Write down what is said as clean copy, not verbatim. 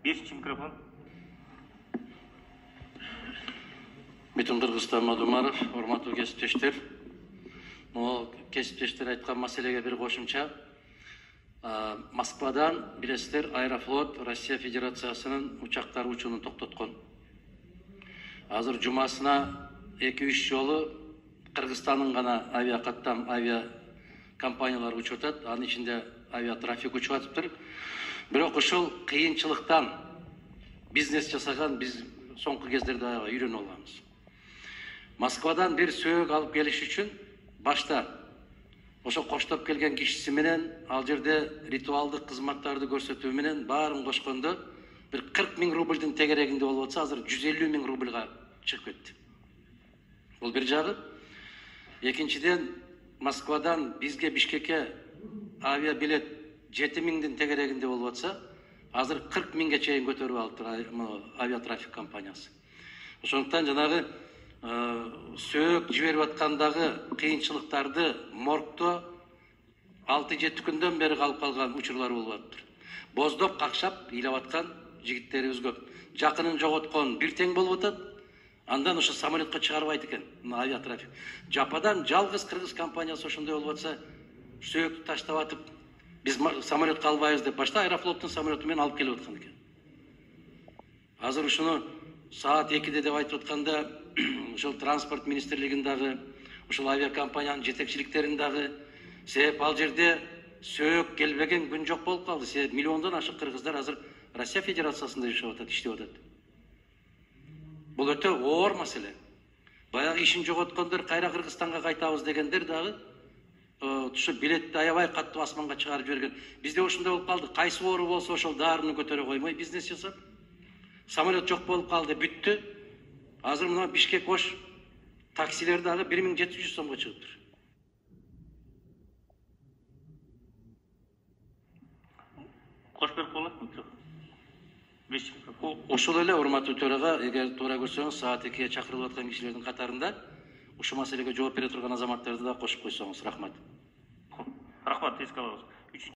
5-ci микрофон. Bütün Kırgızstan Madumarov, hormatly kesipteşler. O kesipteşler aytkan maselege bir koşumça. Moskvadan bilesizler Aeroflot Россия Federatsiyasının uçakları uçuunu toktotkan. Hazır cumasına 2-3 yolu Kırgızstan'ın gana avia kompaniyalar uçurtat. Anın içinde avia trafik uçuvatıptır. Biroq uşul kıyınçılıktan biznes jasagan biz soңку кездерде үйрөнүп алганбыз. Moskvadan bir söök alıp geliş için başta ошо коштоп келген кишиси менен ал жерде ритуалдык кызматтарды көрсөтүү менен баарын кошкондо bir 40 000 рубльдин тегерегинде болуп атса, азыр 150 000 рубльга чыгып кетти. Бул бир жагы. Экинчиден, Москвадан бизге Бишкекке авиа билет 7 000дин тегерегинде болуп атса, азыр 40 000ге чейин көтөрүп алыптыр авиа трафик компаниясы. Ошондуктан жанагы сөк жиберип аткандагы кыйынчылыктарды моргто 6-7 күндөн бери калып калган учурлар болуп атыптыр. Боздоп какшап ыйлап аткан жигиттерибиз көп. Жакынын жоготкон бир тең болуп атат. Андан ошо самолетко чыгарбайт экен авиа трафик. Жападан жалгыз кыргыз компаниясы ошондой болуп атса, сөктү таштап атып, биз самолетко албайбыз деп башта Аэрофлоттун самолету менен алып келип аткан экен. Азыр ушуну саат 2-де деп айтып атканда, ошол транспорт министрлигиндагы, ошол авиакомпаниянын жетекчиликтерин дагы себеп ал жерде сөөк келбеген күн жок болуп калды. Себеп миллиондон ашык кыргыздар азыр Россия Федерациясында жашап атат, иштеп атат. Бул өтө оор маселе. Баягы ишин жоготкондор кайра Кыргызстанга кайтабыз дегендер дагы ушу билетти аябай катуу асманга чыгарып жиберген. Бизде ошондой болуп калды. Кайсы оору болсо ошол дарыны көтөрө коймой бизнес жасап, самолет жок болуп калды, бүттү. Азыр мына Бишкек Ош таксилер дагы 1700 сомго чыгыптыр. Кошберк болот му? Ошол эле урматтуу төрага, эгер туура көрсөңүз, саат 2-ге чакырылып аткан кишилердин катарында ушул маселеге жооп бере турган азаматтарды да кошуп койсоңуз, рахмат. Рахмат, эске алабыз.